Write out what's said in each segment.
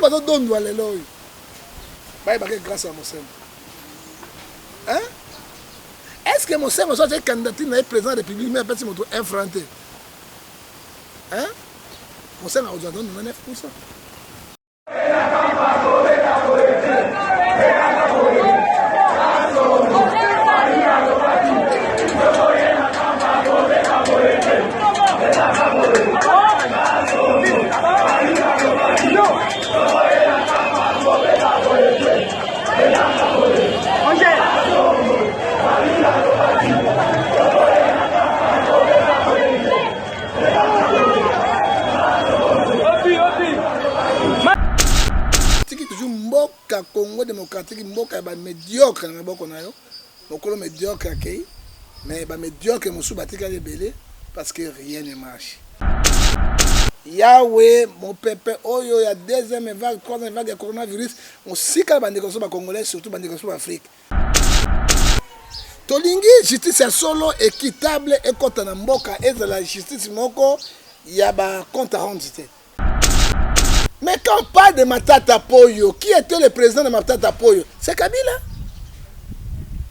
bazo dondwa lelo oyo bayebake grâce à Mosema. Hein? Est-ce que Mosema soit un candidat na président de la République mais apesi moto infranté? Hein? Mosema a donné 9%. Congo démocratique mboka ba médiocre na boko na yo mokolo médiocre akei mais ba médiocre musu batika lebele parce que rien ne marche. Yahweh mon peuple oyo ya deuxième vague troisième vague ya coronavirus on sika ba ndeko so ba congolais surtout ba ndeko so ba Afrique tolingi justice ya solo équitable et kota na mboka et la justice moko ya ba compte rendu. Mais quand on parle de Matata Poyo, qui était le président de Matata Poyo? C'est Kabila.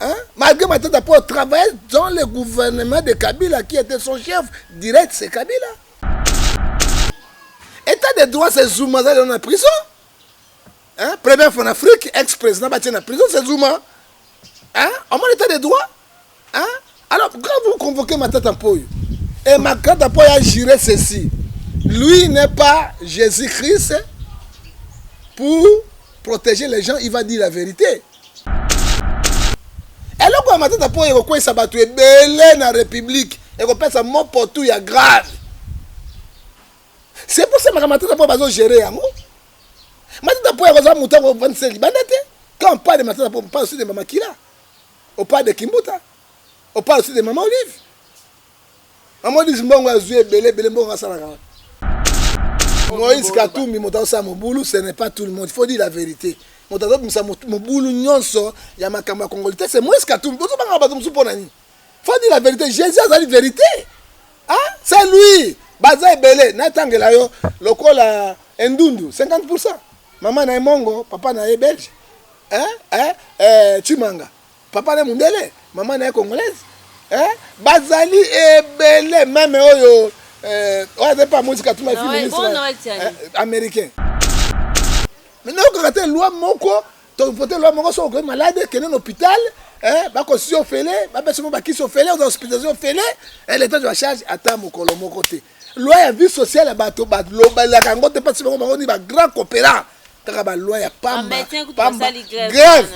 Hein? Malgré Matata Poyo travaillait dans le gouvernement de Kabila, qui était son chef direct, c'est Kabila. État de droit, c'est Zouma dans la prison. Hein? Première fois en Afrique, ex-président battu dans la prison, c'est Zouma. Hein? En mon état de droit. Hein? Alors, quand vous convoquez Matata Poyo, et Matata Poyo a juré ceci. Lui n'est pas Jésus-Christ pour protéger les gens, il va dire la vérité. Et là, quand on a dit que ça va tuer belé dans la République, et qu'on pense à mon potou, il y a grave. C'est pour ça que on va gérer. Quand on parle de Matata, on parle aussi de Maman Kila, on parle de Kimbuta, on parle aussi de Maman Olive. Maman Olive, Moïse Katumbi, ce n'est pas tout le monde. Il faut dire la vérité. C'est Moïse Katumbi. Il faut dire la vérité. Jésus a dit la vérité. Hein? C'est lui. Baza Ebele. Natangela yo. Lokola Ndundu. 50%. Maman na Mongo. Papa na Belge. Hein? Chimanga. Papa na Mundele. Maman na Congolaise. Hein? Bazali Ebele. Même oyo. Ouais, c'est pas musique à tout ma fille ministre américain. Mais non, quand tu loi moko, tu voter loi moko sur le malade qui est dans l'hôpital, hein, ba ko si ofele, ba personne ba qui si ofele dans l'hospitalisation ofele, et l'état de la charge attend mon colo mon côté. Loi ya vie sociale ba to ba lo ba la kango te pas si bango ni ba grand coopérant. Taka ba loi ya pamba. Grève.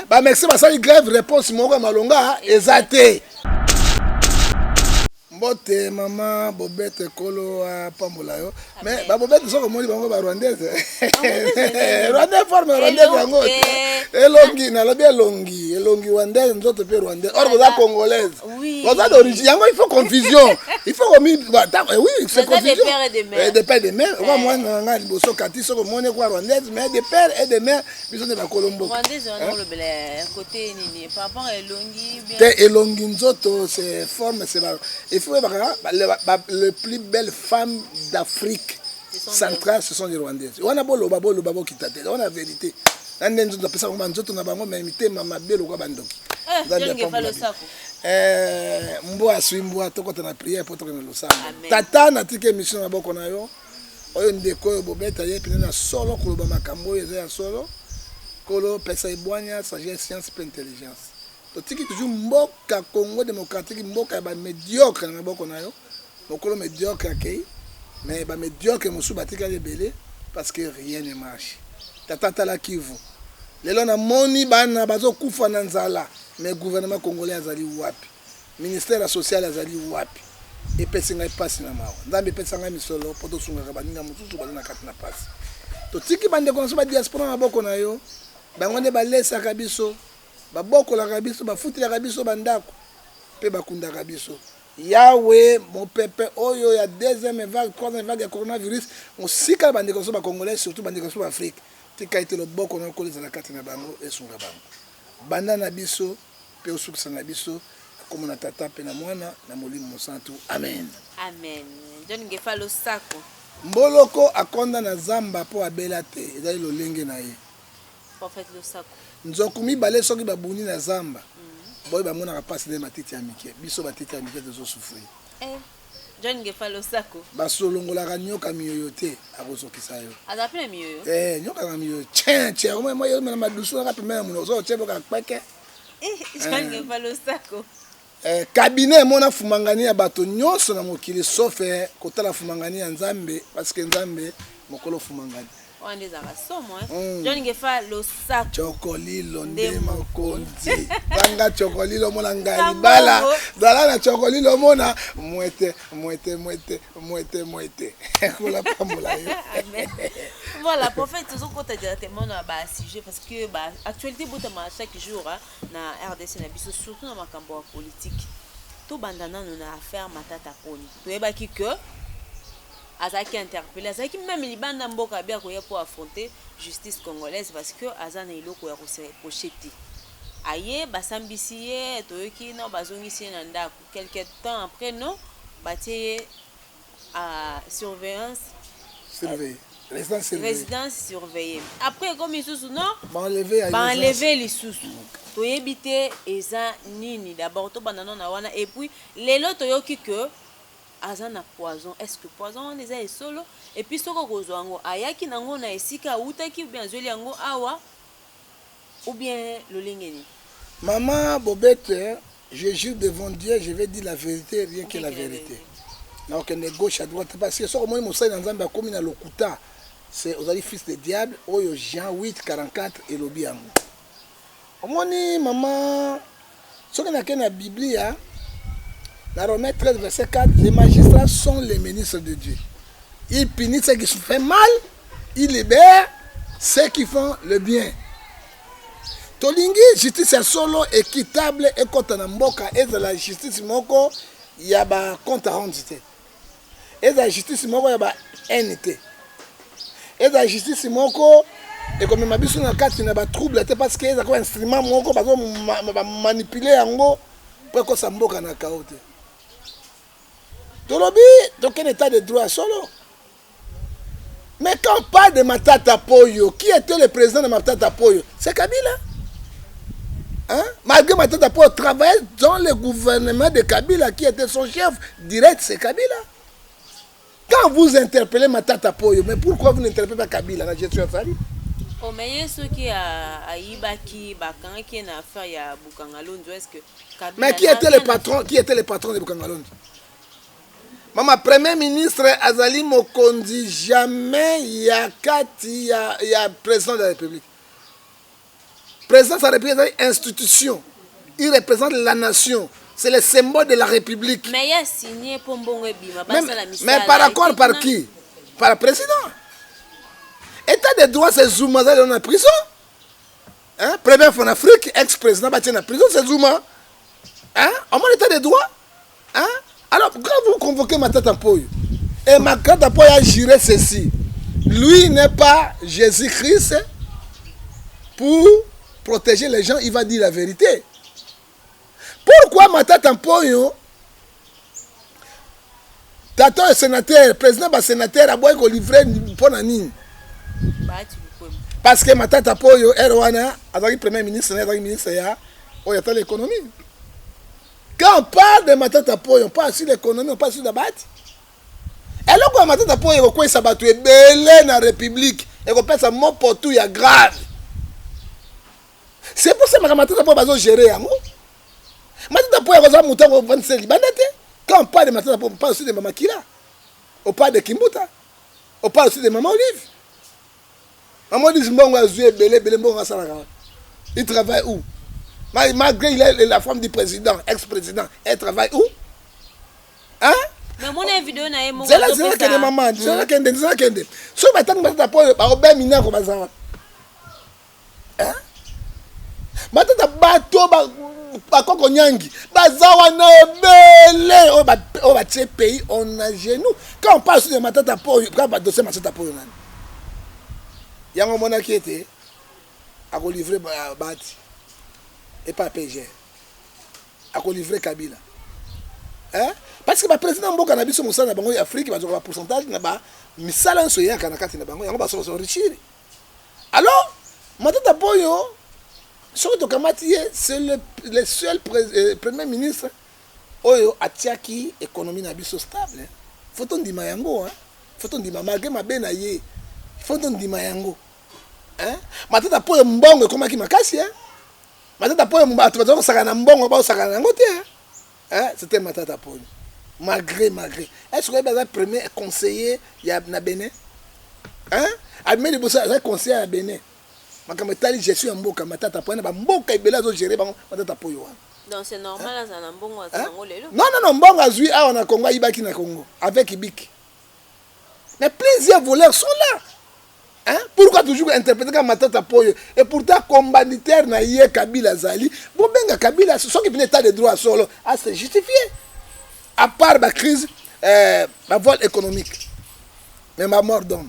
Ba merci ba sali grève réponse moko malonga exacté. Mbote mama bobete kolo a pambola yo mais ba bobete soko moni bango ba rwandaise rwandais forme rwandaise bango elongi na lobi elongi rwandaise nzoto pe rwandaise or ko za congolaise ko d'origine yango il faut confusion il faut oui c'est confusion de père de mère wa mwana nga liboso kati soko moni ko rwandaise mais de père et de mère biso ne ba kolombo rwandaise on le bel côté nini papa elongi bien te elongi nzoto c'est forme c'est il faut les plus belles femmes d'Afrique centrale, ce sont les Rwandaises. On a beau le babo qui t'a dit, on a la vérité. On a dit que ça va nous avons même imité ma belle ou bandoki. Mboa sui mboa toko na prière pour que nous sache. Tata na tike mission na boko na yo. Oyo ndeko bobeta ye pina solo ko ba makambo ya solo. Kolo pesa ibwanya sagesse science et intelligence. Tiki toujours mboka Congo démocratique mboka ba médiocre na boko na yo mokolo médiocre akei mais ba médiocre musu batika lebele parce que rien ne marche tata la Kivu lelo na moni bana bazo kufa na nzala mais gouvernement congolais azali wapi ministère social azali wapi et pesinga passe na mawa nzambe pesanga misolo poto sunga baninga mususu bazana kati na passe to tiki bande konso ba diaspora na boko na yo bango ne balesa kabiso baboko la kabiso bafuti la kabiso bandako pe bakunda kabiso Yahweh mon peuple oyo ya deuxième vague troisième vague ya coronavirus on sika bandeko so ba congolais surtout bandeko so Afrique tika ite le boko na koleza na kati na bango esunga bango banda na biso pe osukisa na biso comme na tata pe na mwana na molimo mosantu amen amen John Ngefalo Sako Mboloko akonda na zamba po abela te ezali lolenge na ye. Prophète Losako. Nzoku mibale soki babuni na zamba. Boy bamonaka pasi nde matiti ya mike. Biso matiti ya mike tozosufrir. John Ngefa Losako. Basolongolaka nyoka miyoyo te akozokisa yo. Azapi na miyoyo? Nyoka na miyoyo. Tiens, moi yo na madusu na pembe na muno. Zo chebo ka kweke. John Ngefa Losako. Cabinet mona fumangani ya bato nyonso na mokili sauf kotala fumangani ya Nzambe parce que Nzambe mokolo fumangani. Wande za masomo John Ngefa Losako. Chokolilo nde mokonzi. Tanga chokolilo mona ngali bala. Zala na chokolilo mona mwete. Kola pamola yo. Voilà, prophète, tout ce qu'on t'a directement dans le sujet parce que actualité chaque jour na RDC na biso surtout dans ma campagne politique. Tout bandana nous a affaire matata poni. Tu es baki que azaki interpellé, azaki même libanda mboka bia ko pour affronter justice congolaise parce que azana iloko ya ko se pocheti. Aye basambisiye toyoki na bazongisi na ndako quelque temps après non batie à surveillance surveillée. Résidence surveillée. Après, comme ils sont non, enlever les sous. Tu éviter eza nini d'abord to banana na wana et puis les lots toyoki que azana poison. Est-ce que poison on est solo et puis soko kozwango ayaki nango na esika utaki ou bien zoli yango awa ou bien lolengeni. Maman Bobette, je jure devant Dieu, je vais dire la vérité, rien que la vérité. Donc on est gauche à droite parce que soko moi Moussa dans Nzambe comme na lokuta. C'est aux fils de diable, Oyo Jean 8, 44 et l'Obiango. Omoni, maman, ce qu'on a dans la Bible, dans Romains 13, verset 4, les magistrats sont les ministres de Dieu. Ils punissent ceux qui se font mal, ils libèrent ceux qui font le bien. Tolingi, justice est solo, équitable, et quand on a mboka, et de la justice, il y a un compte à rendre. Et de la justice, il y a un NT. Et la justice moko et comme ma biso na kati na ba trouble parce que ezako instrument moko bazo manipuler yango pour que ça mboka na kaote. Tolobi donc un état de droit solo. Mais quand on parle de Matata Poyo, qui était le président de Matata Poyo? C'est Kabila. Hein? Malgré Matata Poyo travaillait dans le gouvernement de Kabila qui était son chef direct, c'est Kabila. Quand vous interpellez Matata Poyo, mais pourquoi vous n'interpellez pas Kabila la gestion de oh, mais ce qui a Ibaki, Bakan, qui a fait à Bukangalondo, est-ce que Kabila. Mais qui était le patron? Qui était le patron de Bukangalondo? Maman, premier ministre Azali Mokonzi, jamais il y a Kati, il y a président de la République. Président, ça représente une institution. Il représente la nation. C'est le symbole de la République. Mais il a signé pour Mbongo Bima. Mais par accord par qui? Par le président. État de droit, c'est Zouma dans la prison. Hein? Première fois en Afrique, ex-président battu en prison, c'est Zouma. Hein? En mon état de droit. Hein? Alors, quand vous convoquez Matata Poyo, et Matata Poyo a juré ceci, lui n'est pas Jésus-Christ pour protéger les gens, il va dire la vérité. Pourquoi Matata Poyo, Tato est sénateur, président est sénateur, a beau livrer pour Nanine? Parce que Matata Poyo, Erwana, a premier ministre, a ministre, il y a l'économie. Quand on parle de Matata Poyo, on parle sur l'économie, on parle sur la bâti. Et là, quand Matata Poyo, il y a battu belé dans la République, et on pense à mon potou, il y a grave. C'est pour ça que Matata Poyo va gérer. Matata Poyo va monter au 27 quand on parle de Matata Poyo, on parle aussi de Mama Kila. On parle de Kimbuta. On parle aussi de Maman Olive. Maman Olive, il travaille où? Malgré il est la femme du président, ex-président, elle travaille où? Hein? Mais mon vidéo n'a pas c'est là que les mamans, c'est là que les si on attend Matata Poyo, on va bien comme ça. Hein? Matata bato bakoko nyangi bazawa na belé on va tuer pays on a genoux quand on parle sur Matata Poyo quand on dossier Matata Poyo nani yango mona qui était à livrer bati et pas PG à livrer Kabila hein parce que ba président mboka na biso mosala na bango ya Afrique ba zoka pourcentage na ba misala nso ya kana kati na bango yango ba so enrichir. Alors matata poyo soki tokamati ye c'est le seul premier ministre oyo atiaki économie na biso stable. Faut on ndima yango hein. Faut on ndima malgré mabe na ye. Faut on ndima yango. Hein? Matata poyo mbongo ekomaki makasi hein. Matata poyo bato bazo sakana mbongo ba sakana yango te hein. C'était Matata poyo. Malgré. Est-ce que le premier conseiller ya na Bénin? Hein? Admire bossa conseiller à Bénin. Makametali gestion ya mboka Matata poyo ba mboka ebela zo gérer bango Matata poyo. Donc c'est normal ça na mbongo azango lelo. Non, mbongo azui a na Congo ibaki na Congo avec Ibiki. Mais plusieurs voleurs sont là. Hein? Pourquoi toujours interpréter comme Matata poyo et pourtant commanditaire na yé Kabila Zali, bon benga Kabila ce sont qui état de droit solo, c'est justifié. À part la crise la vol économique. Mais ma mort d'homme.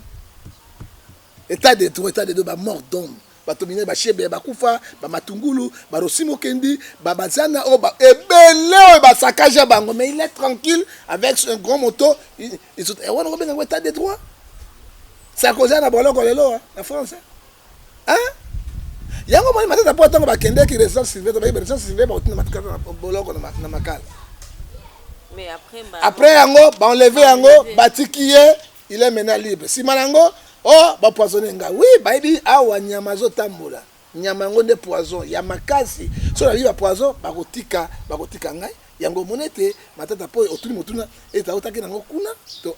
État de droit mort d'homme. Batomine ba chebe ba kufa ba matungulu ba rosimo kendi ba bazana o ba ebele ba saccage bango mais il est tranquille avec un grand moto ils sont et on a bien un état de droit. Ça cause na boloko lelo en France. Hein? Yango moi Matata po tango ba kende ki résidence civile ba résidence civile ba otina matkala boloko na makala. Mais après yango ba enlever yango batikiye il est maintenant libre. Si manango oh ba poisonner nga oui ba bi awa nyama zo tambola. Nyama ngo nde poison ya makasi. So la ba poison ba kotika ngai yango monete Matata po otuni motuna eta otaki nango kuna to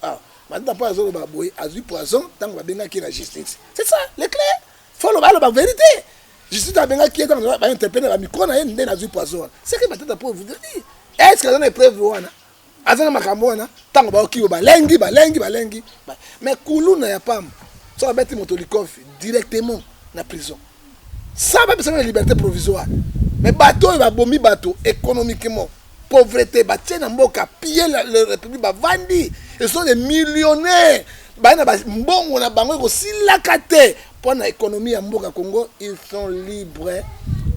Matata po azo ba boy azui poison tango ba benga ki la justice. C'est ça, le clair. Faut le ba vérité. Justice a benga ki tango ba interpeller ba micro na ye nde azui poison. C'est que Matata po vous dire. Est-ce que dans les preuves wana azana makambo wana tango ba okiyo ba lengi. Mais kuluna ya pam. So ba beti motolikov directement na prison. Ça va besoin de liberté provisoire. Mais bateau il va bomber bateau économiquement. Pauvreté, bah tiens mboka piller la République bah vandi. Ils sont des millionnaires. Bah na mbongo na bango ko silakate pour la économie à mboka Congo, ils sont libres.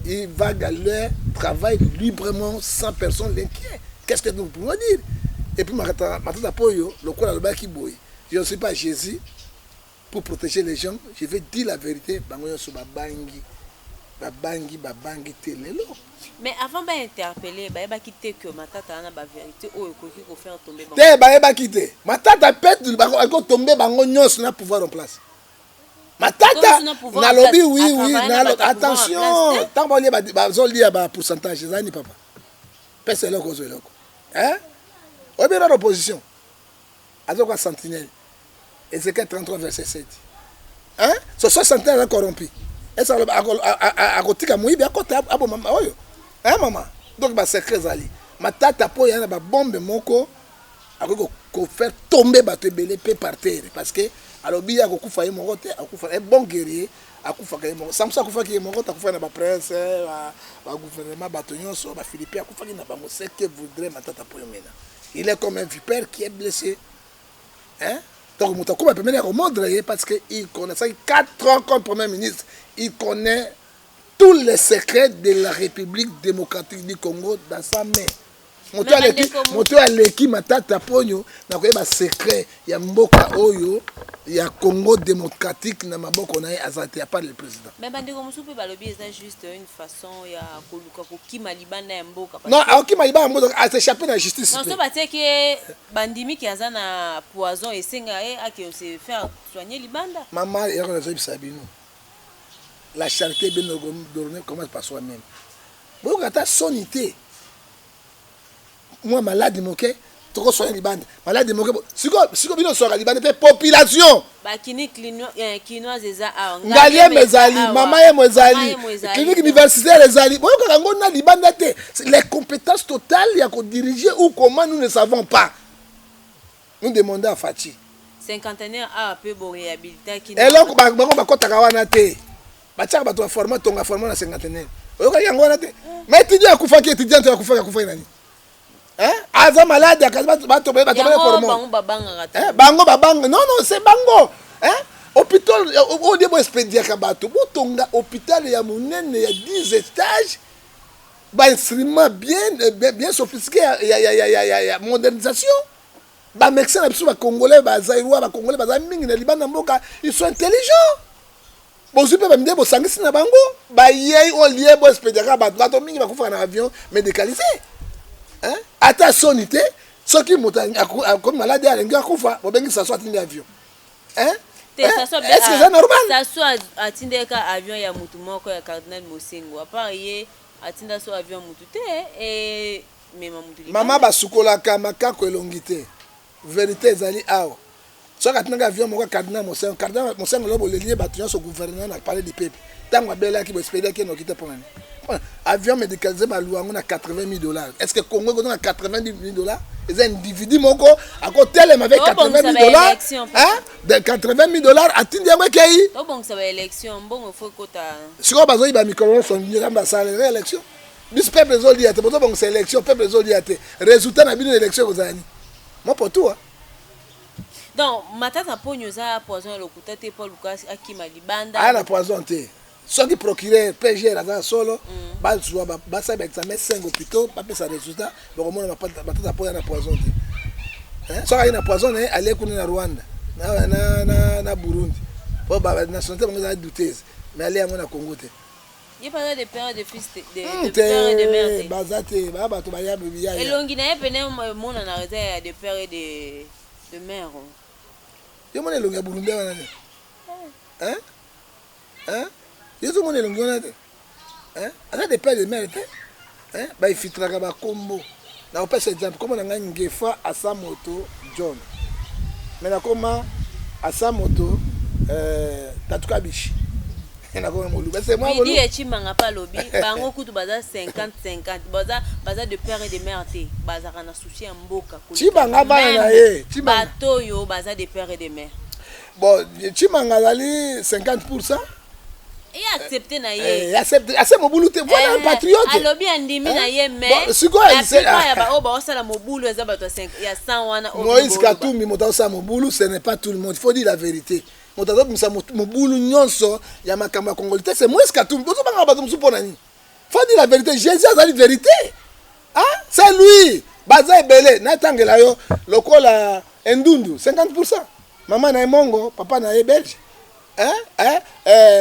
Ils vaguent leur travail librement sans personne l'inquiète. Qu'est-ce que nous pouvons dire? Et puis Matata poyo le quoi là qui boy. Je ne suis pas Jésus pour protéger les gens, je vais dire la vérité, bango yo so babangi telelo. Mais avant d'interpeller, ba quitter que Matata na ba vérité o ekoki ko faire tomber bango. Te ba quitter. Matata pète bango ko tomber bango nyonso na pouvoir en place. Matata na lobby oui attention, tant ba lia ba zo lia ba pourcentage zani papa. Pèse loko zo loko. Hein? O bien l'opposition. Azoko sentinelle. Ézéchiel 33 verset 7. Hein? Ce sont sentinelles corrompus. Et ça a kotika moyibi akota abo mama oyo. Hein maman? Donc ba secret zali. Matata po yana ba bombe moko akoko ko faire tomber bato ebele pe par terre parce que alobi ya kokufa ye moko te akufa un bon guerrier akufa ka ye moko. Samsa akufa ki ye moko ta kufa na ba prince ba gouvernement bato nyonso ba Philippins akufa ki na bango ce que voudrait Matata po mena. Il est comme un vipère qui est blessé. Hein? Donc, Moutakouma peut mener au monde parce qu'il connaît ça. 4 ans comme Premier ministre, il connaît tous les secrets de la République démocratique du Congo dans sa main. Moto aleki Matata ponyo na koyeba secret ya mboka oyo ya Congo démocratique na maboko na azate ya pas le président. Mais bandeko musupe balobi c'est juste une façon ya koluka ko kima libanda ya mboka. Non, akima libanda mboka a s'échapper na justice. Non, so batie que bandimi qui azana poison et senga a que se faire soigner libanda. Maman ya ko nazo bisabino. La charité bien ordonnée commence par soi-même. Bon kata sonité. Moi malade moqué trop soigner les bandes malade moqué siko bino soka libande pe population ba clinique kinoise eza ngalie mezali mama ye mezali clinique universitaire ezali boyo kaka ngona libanda te les compétences totales ya ko diriger ou comment nous ne savons pas. Nous demandons à Fati cinquantenaire a peu bo réhabiliter qui eloko ba kotaka wana te ba tchaka ba to former tonga former na cinquantenaire oyo kaka ngona te mais étudiant akufa ki étudiant akufa nani. Hein? Aza malade bato bango babanga non c'est bango hein hôpital au début expédier ka bato botonga hôpital ya monene ya 10 étages instrument bien sophistiqué ya modernisation. Médecins congolais, Zaïrois, congolais, mingi na libanda mboka, ils sont intelligents. Bozu pe bamide bo sangisi na bango, yei o lié bo expédiaka bato mingi bakufa na avion médicalisé. Hein? Ata sonité, ceux qui montent comme malade alengi akufa, bo bengi ça soit atindi avion. Hein? Est-ce que c'est normal? Ça soit atindeka avion ya mutu moko ya Cardinal Mosengo. À part ye atinda so avion mutu te et même mutu. Mama basukolaka makako elongi te. Vérité ezali awa. Soki atinaka avion moko Cardinal Mosengo, Cardinal Mosengo lobo lelie bato nyonso gouvernement na parler du peuple. Tango abelaki bo expédiaki no kite pona. Avion médicalisé baluango na $80,000. Est-ce que Congo ko na $80,000? Les individus moko ako telema avec $80,000. Hein? De $80,000 atindi yango kei. To bon ça va élection, bon faut kota. Siko bazoyi ba micro son ngamba salaire élection. Bis peuple zoli ate, bon c'est élection, peuple zoli ate. Résultat na bino élection kozani. Moi pour tout. Donc matata ponyo za poison lokuta te Paul Lucas akima libanda. Ah la poison te. Ceux qui procuraient PG là solo, bah ça examen 5 hôpitaux, pas ça résultat, donc on n'a pas de poison. Hein? Soit il y a poison, aller à Rwanda, na Burundi. Pour la nationalité, on a douté, mais aller à mon Congo. Il y a pas de père de fils de père et de mère. Bazate, baba to baya biya. Et longina e pene mon en arrêté de père et de mère. Yo mon longa Burundi wana. Hein? Hein? Ils ont monné l'ongona. Hein? On a des pères de mère. Hein? Bah, il filtre un combo. Là, on peut exemple. Comment on a une gefa à sa moto, John. Mais là, comment à sa moto, Tatukabishi. C'est moi. Il dit que tu m'as pas lobby. Bango kutu baza 50-50. Baza de père et de mère. Baza kana souci en boka. Chibanga bana ye. Bato yo baza de père et de mère. Bon, Chibanga dali 50%. Et accepter na ye. Accepter mobulu te voilà un patriote. Alobi andimi na ye mais. C'est quoi il sait ya ba oba osala mobulu eza bato 5 ya 100 wana Moïse Katumbi motasa mobulu ce n'est pas tout le monde, il faut dire la vérité. Motazo misa mobulu nyonso ya makamba congolais c'est Moïse Katumbi. Bozo banga bato musu pona ni. Faut dire la vérité, Jésus a dit la vérité. Hein? C'est lui. Baza ebele na tangela yo lokola endundu 50%. Maman na mongo, papa na belge.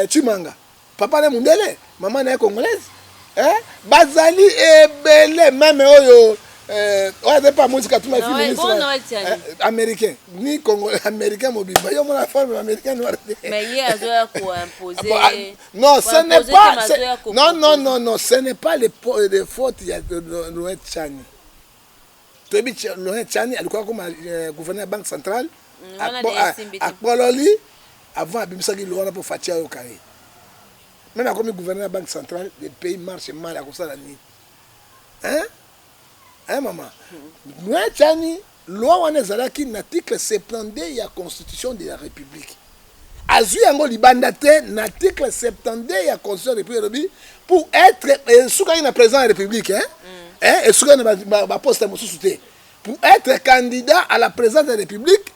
Chimanga. Papa na mundele, maman na congolaise. Bazali ebele même oyo on n'est pas musique à tout ma fille américain ni congolais américain mobile. Yo mon femme américaine mais hier a quoi imposer. Non, ce n'est pas non, ce n'est pas les fautes il y a de Loïc Chani. Tobi Loïc Chani alikuwa comme gouverneur banque centrale à Pololi avant abimisaki lwana pour fatia yo kare. Même comme gouverneur de la banque centrale, le pays marche mal à cause de la nuit. Hein? Hein, maman? Nous, Tchani, loi on est allé qui l'article 72 de la Constitution de la République. Azu yango libandate l'article 72 de la Constitution de la République pour être souka ina président de la République, hein? Et souka na poste pour être candidat à la présidence de la République,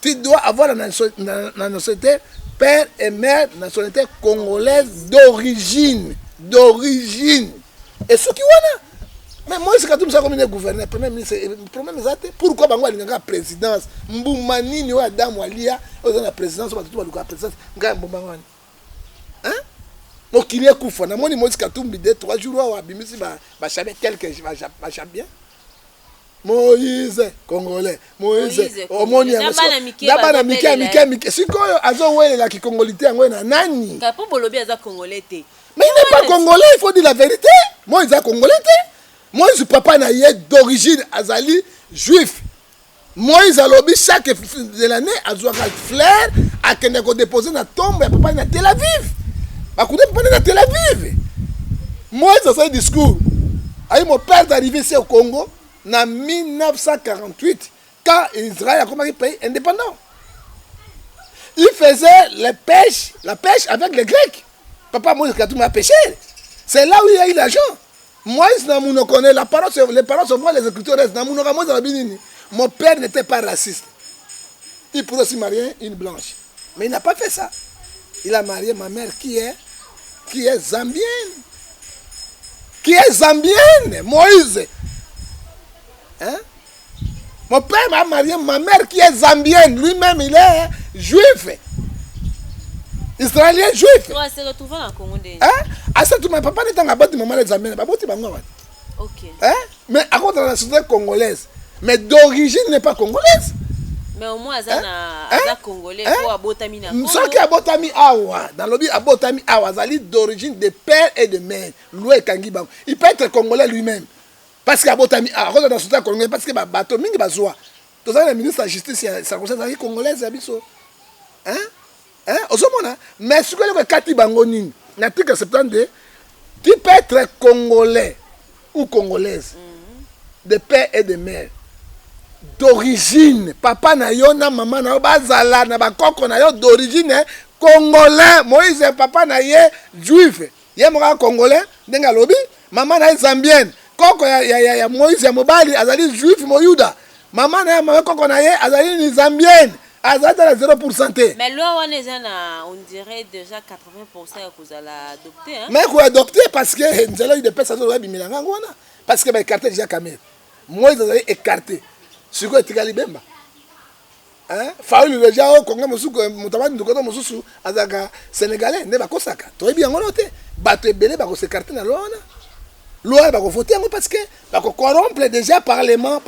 tu dois avoir la nationalité père et mère nationalité congolaise d'origine. Et ce qui wana mais moi c'est comme ça comme le gouverneur premier ministre problème exact pourquoi bango alingaka présidence mbuma nini wa Adam walia oza na présidence ba tout ba présidence nga mbuma ngani hein mokili kufa na moni Moïse Katumbi de 3 jours wa bimisi ba chabe quelque ba chabe bien Moïse congolais Moïse omoni yango dabana mike sikoyo azowelela ki congolité yango na nani kapo bolobi aza congolais te mais il n'est pas congolais il faut dire la vérité Moïse est congolais te Moïse papa na yé d'origine azali juif Moïse alobi chaque de l'année azwaka fleur akende ko déposer na tombe ya papa na Tel Aviv bakude papa na Tel Aviv Moïse a fait discours ayi mon père d'arriver ici au Congo en 1948, quand Israël a commencé à pays indépendant. Il faisait la pêche avec les Grecs. Papa Moïse Katumbi a pêché. C'est là où il y a eu l'argent. Moïse Namouno connaît les paroles sont moi les écritures restent. Mon père n'était pas raciste. Il pourrait aussi marier une blanche. Mais il n'a pas fait ça. Il a marié ma mère qui est zambienne. qui est zambienne, Moïse. Hein? Mon père m'a marié ma mère qui est zambienne. Lui-même, il est juif. Israélien juif. Tu vas se retrouver en Congo. Hein? À ce moment, papa n'est pas bâti maman les zambiennes. Ok. Hein? Mais à cause de la société congolaise. Mais d'origine n'est pas congolaise. Mais au moins, ça congolais. Pour abotami na Congo. Ce qui abotami awa, dans le but abotami awa, c'est d'origine de père et de mère. Loué Kangiba. Il peut être congolais lui-même. Parce qu'il abotami awa, dans la société congolaise, parce que bateau mingi bazoa. Tout ça, le ministre de la Justice, ça concerne les Congolais, abisso. Hein? Hein? Osomona. Mais ce que le Kati Bangonine, l'article 72, tu peux être congolais ou congolaise, de père et de mère. D'origine, papa na yo na maman na yo bazala na bakoko na yo d'origine congolais. Moïse papa na ye juif, ye moka congolais ndenga lobi, maman na ye zambienne. Koko ya Moïse ya mobali azali juif moyuda. Maman na ye koko na ye azali ni zambienne. Azali à 0%. Mais loi on dirait déjà 80% que vous allez adopter hein. Mais vous adopter parce que nous allons de personnes qui bimilanga ngona parce que ba écarté déjà Kamel. Moïse azali écarté. Siko etikali bemba. Hein? Faulu déjà au Congo musuku mutabani ndukoto mususu azaka sénégalais ne ba kosaka. To bien ngolo te. Bato ebele ba ko s'écarter na lona. Loi ba ko voter ngo parce que ba ko corrompre déjà parlement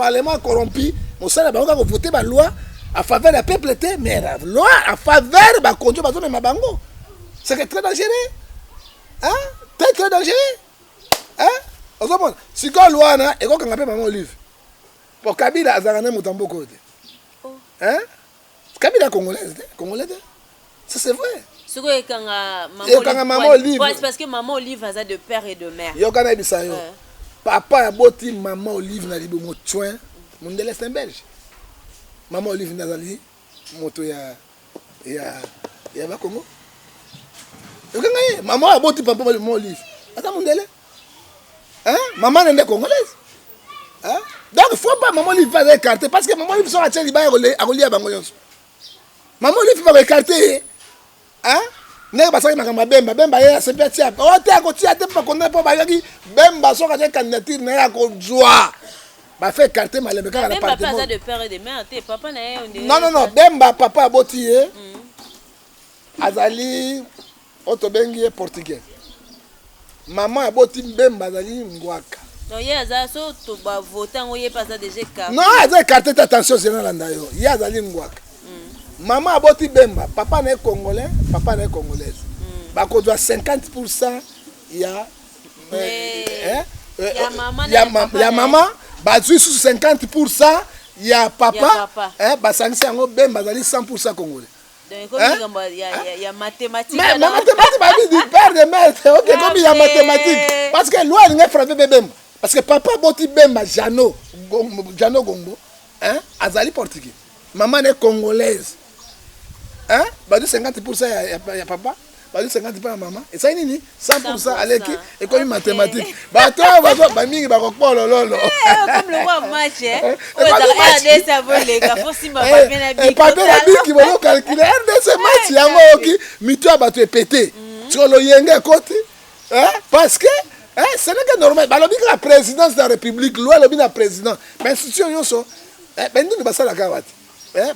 corrompu. Mosala ba ko voter ba loi à faveur du peuple te mais la loi à faveur ba konjo ba zo me mabango. C'est très dangereux. Hein? Très dangereux. Hein? Ozomona. Siko loi na e ko kanga pe maman Olive. Pour Kabila azarane mutambo côté. Hein? Kabila congolaise, ça c'est vrai. Ce que quand maman Olive parce que maman Olive a de père et de mère. Yo kana bisa yo. Papa a boti maman Olive na libo motsoin, mondele c'est belge. Maman Olive nazali moto ya ba Congo. Yo kana maman a boti papa maman Olive. Ata mondele. Hein? Maman n'est congolaise. Hein? Donc il ne faut pas maman lui faire écarter parce que maman lui sera à liba à relier bango yonso. Maman lui fait écarter. Hein? Ne pas ça makamba bemba ya se petia. O te akoti ate pa connaître pas bayaki bemba so ka candidature na ya ko joie. Ba fait écarter malembe ka na partement. Papa de père et de mère, te papa na on dit. Non, bemba papa aboti azali otobengi portugais. Maman aboti bemba azali ngwaka. Non, il y a ça, tu vas voter, on y est pas déjà écarté. Non, il y a écarté, attention, c'est là d'ailleurs. Il y a Zali Ngwaka. Maman a boti Bemba, papa n'est congolais, papa n'est congolaise. Bah, qu'on doit 50%, il y a. Il y a maman, bah, sur 50%, il y a papa. Bah, ça c'est un Bemba, Zali 100% congolais. Donc, il y a mathématiques. Mais mathématiques, bah, du père de mère, ok, comme il y a mathématiques. Parce que loi, il n'y a pas de Bemba. Parce que papa boti Bemba Jano Gombo, hein, azali portugais. Maman est congolaise. Hein? Bah 50% ya papa, bah 50% ya maman. Et ça nini 100% à l'équipe et comme mathématiques. Bah toi bah mingi ba kokpo lolo. Comme le roi match hein. RDC ça vaut les gars, faut si ma pas bien habillé. Et pas bien habillé qui va calculer RDC match yango ki mito ba to pété. Sur le yenge côté. Hein? Parce que c'est pas normal. Bah, la présidence de la République, loi la président. Mais institution yoso, ben nous ne pas ça la cavate.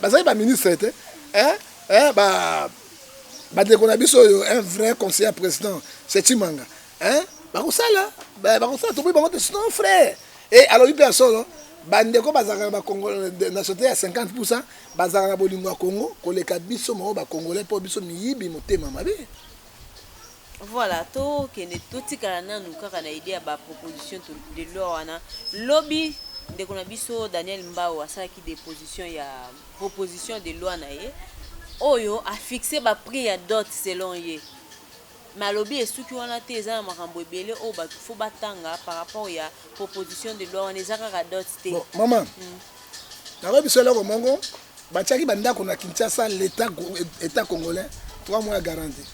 Bah ça va ministre bah dès qu'on a biso un vrai conseiller président, c'est Timanga. Bah ça là, bah ça tout le monde c'est non frère. Et alors il personne bah ndeko bazaka ba Congo nationalité à 50%, bazaka bolingo Congo, ko le kabiso mo ba congolais pour biso miyibi motema mabe. Voilà, tout ce qui a idée à la proposition de loi, lobby de Konabiso Daniel Mbao a ça qui déposition il y a proposition de loi Oyo a fixé ba prix à dot selon yé. Mais lobby est ce qui on a tes ans marambo belé au ba faut batanga par rapport à proposition de loi on les a dot té. Maman. Na ba biso là ko mongo ba tiaki banda ko na Kinshasa l'état congolais 3 mois garantie.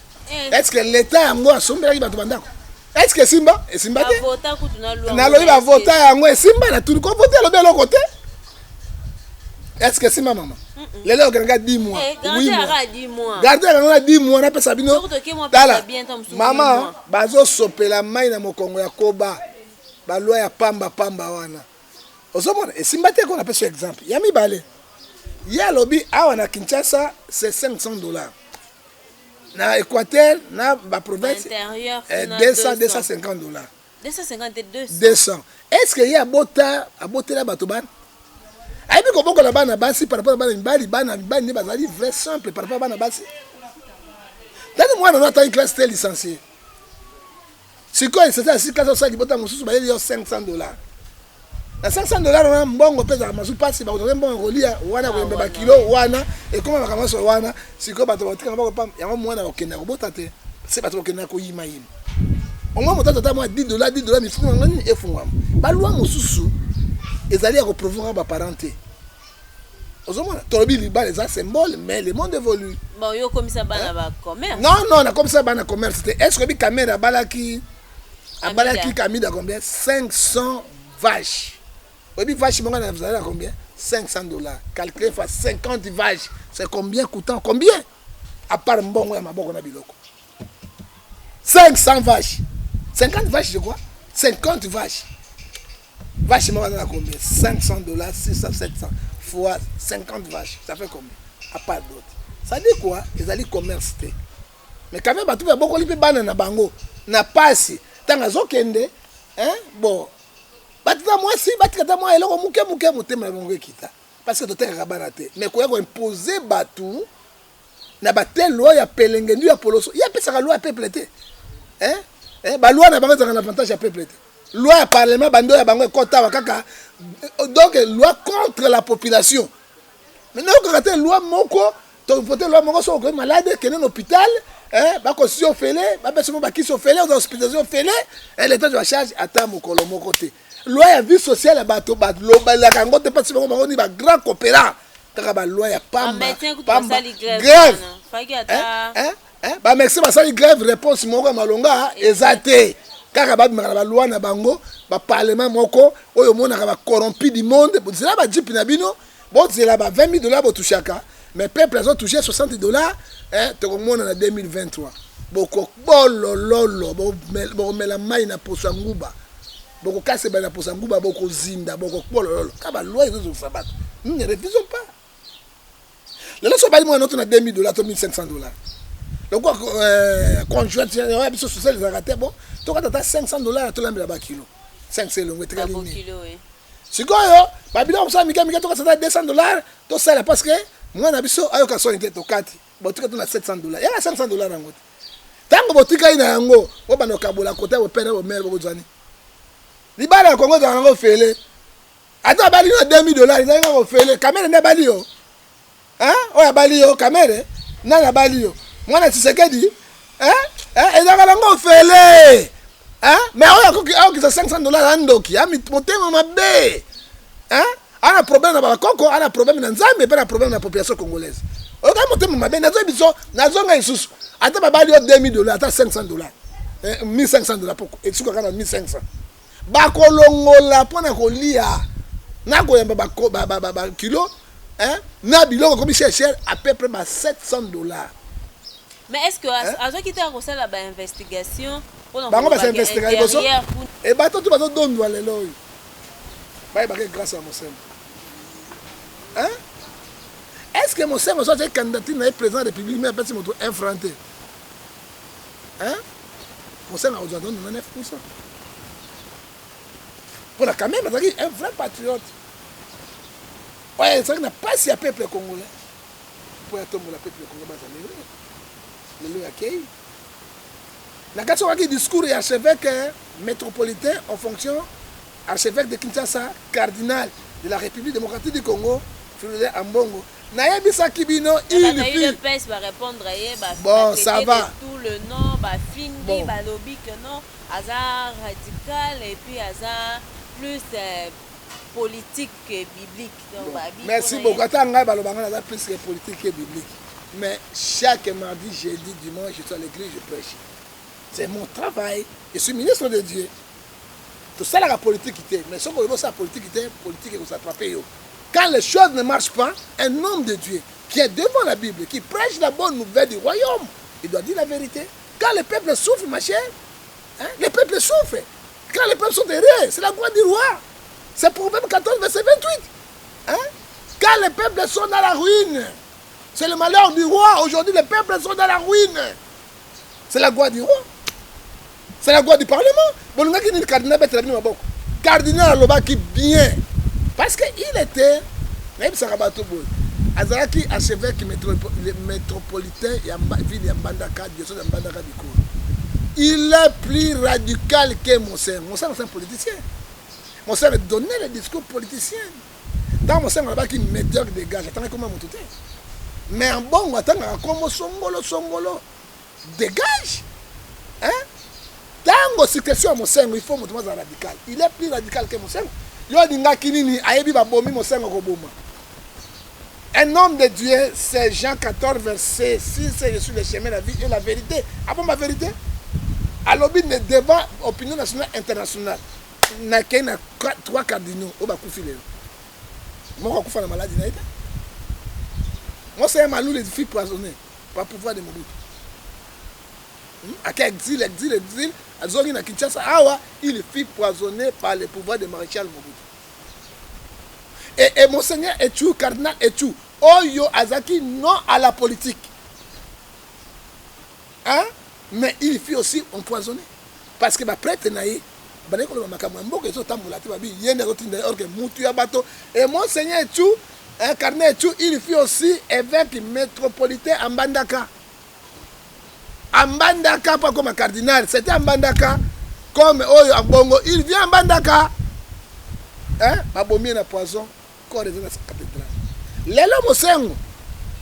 Est-ce que l'État a moi sombre qui va te bandako? Est-ce que Simba et Simba te? Na lo va voter à moi Simba na tout ko voter le bel côté. Est-ce que Simba maman? Les gens regardent 10 mois. Oui mois. Gardez à 10 mois na pesa bino. Maman bazo sopela mai na mokongo ya koba. balwa ya pamba wana ozomona esimba te qu'on appelle ce exemple ya mibale ya lobi awa na Kinshasa c'est $500 na Équateur na ba province 250 $. 200 est-ce que ya abotela bato bana ayebi kobokola bana basi par rapport à bana mibali nde bazali vrai simple par rapport à bana basi tani mwana nata une classe te licencié sikoyo c'est ça si classe osali bota mosusu bayeli yo $500 na $500 wana mbongo mpe ezalaka masu mpasi bakotoke mbongo kolia wana koyemba bakilo wana ekoma makambo so wana sikoyo bato batikanga bakopamba yango mwana bakokendaka kobota te se bato bakokendaka koyimayima omwa moto atata mwa $10 mifuku yango nini efungwama balwa mosusu ezali ya koprovoka baparent te ozomona tolobi libala eza symbole mais le monde évolue bon yo komisa bana ba commerce non nakomisa bana commerce te est-ce que bi kamera abalaki kamida combien 500 vaches obi vache monga na vzala combien $500 calculé fois 50 vaches c'est combien coûtant combien à part mbongo ya maboko na biloko 500 vaches 50 vaches je crois 50 vaches vache monga na combien $500 600 700 fois 50 vaches ça fait combien à part d'autres ça dit quoi ils allaient commerce mais quand même bato ba boko lipe bana na bango na pasi tanga zokende hein bon batata mwasi batikata mwa eloko muke motema na bango ekita parce que totekaka bana te mais koya koimpose bato na batel loi ya pelenge ndu ya poloso ya pesaka loi ya peuple te baloi na bango ezalaka na avantage ya peuple te loi ya parlement bando ya bango ekotawa kaka donc loi contre la population maintenant okaka te loi moko tovote loi moko soki okoki malade kende na hôpital bakosi ofele bapesi mo bakisi ofele oza hospitalisation ofele l'état de la charge ata mokolo moko te loi ya vie sociale ya bato balobalaka yango te mpasi bango ni bagrand coopérant kaka baloi ya pamba grève bamédecin basali grève réponse moko ya malonga eza te kaka babimaka na baloi na bango baparlement moko oyo omonaka bacorrompi du monde bozela bajipi na bino bozela ba $20 botushaka mais peuple azotouche $60 tokomona na 2023 bokobolololo bokomela mai na poso ya nguba bokokaseba na poso ya nguba bokozinda bokobolololo ka baloi ezozokusa bato nous ne refusons pas lelo so bali mwana oto na $2000 to $1500 lokwa conjointe ya biso sociale ezalaka te bon tokata ta $500 tolambela bakilo 5 elongo etekali nini sikoyo babila kosala mike tokasata $200 tosala parce que mwana biso ayoka soni te tokati botika tona $700 yaka $500 yango te ntango botikali na yango obanda okabola kota bopere bomere bokozwani libala ya kongo ezalaka yango ofele ata abali na $2000 ezali yango ofele kamere nde abali yo oyo abali yo kamere nani abali yo mwana Tshisekedi ezalaka nango ofele mais oyo akokisa $500 andoki motema mabe ana problème na bakoko ana problème na nzambe mpe na problème na population congolaise oyoka motema mabe nazoyi biso nazonga lisusu ata babali yo $2000 ata $500 $1500 poko esuka kaka na 1500 bakolongola mpona kolia na koyamba bakilo na biloko komi cher à peu près $700. Mais est-ce que azwaki te akosala bainvestigation bango basainvestiga liboso e bato tu bazodondwa lelo oyo bayebake grâce à Mosengo est-ce que Mosengo so azali candidature na ye président de la république mais apesi moto infranté Mosengo akozwa dondo na 9%. Mpona quand même azalaki un vrai patriote oyo ezalaki na pasi ya peuple congolais mpo ya tombola peuple congolais bazaleli lelo yakei na kati okaki discours ya archevêque métropolitain en fonction archevêque de Kinshasa cardinal de la République démocratique du Congo Fulbert Ambongo nayebisaki bino bon ça va tout le nom bafingi balobi que non hasard radical et puis hasard plus politique que biblique donc merci beaucoup ata ngai balobanga naza plus que politique que biblique mais chaque mardi jeudi dimanche je suis à l'église je prêche c'est mon travail je suis ministre de Dieu tout ça la politique mais ce que ça politique politique et s'attraper yo quand les choses ne marchent pas un homme de Dieu qui est devant la Bible qui prêche la bonne nouvelle du royaume il doit dire la vérité quand le peuple souffre ma chère le peuple souffre Quand les peuples sont errés, c'est la gloire du roi. C'est Proverbe 14, verset 28. Hein? Quand les peuples sont dans la ruine, c'est le malheur du roi. Aujourd'hui, les peuples sont dans la ruine. C'est la gloire du roi. C'est la gloire du Parlement. Bon, le cardinal Cardinal Aloba qui bien. Parce qu'il était, même Sarabato Boy, Azaraki archevêque métropolitain et ville de Mbandaka, diocèse de Mbandaka du Kourou. Il est plus radical que Monseigneur. Monseigneur, c'est un politicien. Monseigneur donnait les discours politiciens. Dans Monseigneur, là-bas, qui médiocre dégage. Attendez comment mon tout est. Mais en bon, attendez, comment Songolo, dégage. Hein? Dans la situation à Monseigneur, il faut montrer radical. Il est plus radical que Monseigneur. Un homme de Dieu, c'est Jean 14, verset 6, je suis le chemin, la vie et la vérité. Ah bon, ma vérité? Alors, devant l'opinion nationale internationale, il y a 3 cardinaux. Moi, je suis maladie. Moi, c'est un malou, les filles poisonnées par le pouvoir de Mobutu. Exil. Il fut poisonné par le pouvoir de Maréchal Mobutu. Et Monseigneur Etu, cardinal Etu, Oyo Azaki, non à la politique. Hein? Mais il fut aussi empoisonné. Parce que prêtre naïe, et Monseigneur Etu, cardinal Etu, il fut aussi évêque métropolitain à Mbandaka. À Mbandaka, pas comme un cardinal, c'était à Mbandaka, comme Oyo à Bongo, il vient à Mbandaka. Hein? Babomien na poison. Corps de la cathédrale. Lelo Mosengo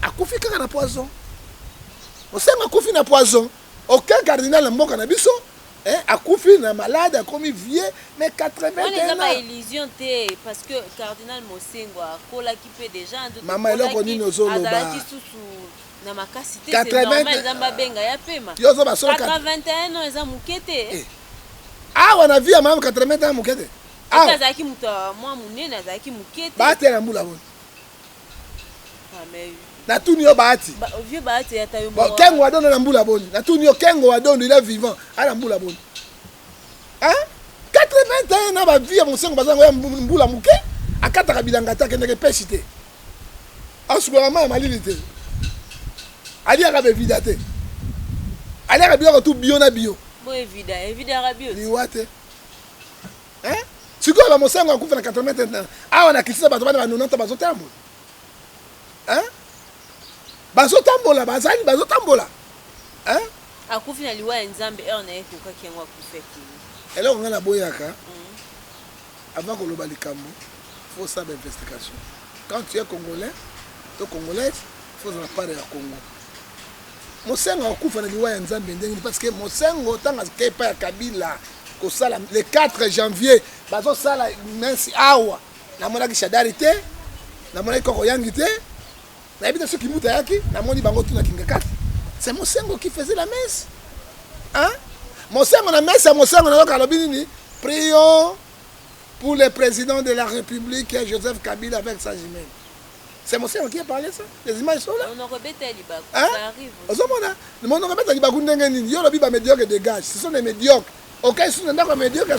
a koufi kaka na poison. Mosengo a koufi na poison. Aucun cardinal na mboka na biso a koufi na malade, a commis vieux, mais 81 ans. On n'est pas illusion parce que cardinal Mosengo a kola qui peut déjà maman eloko nini ozoloba. Na makasité c'est normal zamba benga ya pema. 81 ans eza mukete. Ah wana vie maman 81 ans mukete. Ah, azaki muto mwa munene azaki mukete. Baate na mbula bona. Ah mais na tuni yo baati. Vieux baati ya tayo mo. Kengo wadona na mbula bona. Na tuni yo Kengo wadona il est vivant. Ala mbula bona. Hein? 81 na ba vie Mosengo bazango ya mbula muke. Akataka bilanga ta kendeke peshite. Asukwa ma malilite. Ali akabe vidate. Ali akabe tout bio na bio. Bon évident rabio. Liwate. Hein? Si quoi va Mosengo a couvert 80 ans. Ah on a quitté ça ba 90 bazotambo. Hein? Bazotambo là, bazotambo. Hein? A kufi na liwa nzambe on a eko kakengwa kufeki. Et là on a la boyaka. Avant qu'on le balikambo, faut ça d'investigation. Quand tu es congolais, tu es congolaise, faut en parler à Congo. Mosengo a couvert na liwa nzambe ndenge parce que Mosengo tanga kepa ya Kabila. Le 4 janvier, bazo sala mensi awa. Na mona ki shadari te, na mona ko yangi te. Na ebita ceux qui muta yaki, na moni bango tuna kingakati. C'est Mosengo qui faisait la messe. Hein? Mosengo na messe, Mosengo na kalobi nini? Prions pour le président de la République Joseph Kabila avec sa jumelle. C'est Mosengo qui a parlé ça. Les images sont là. On a rebêté Libakou, ça arrive. On a rebêté Libakou ndenge nini? Yo lobi ba médiocre dégage. Ce sont des médiocres. Ok, ce n'est pas médiocre,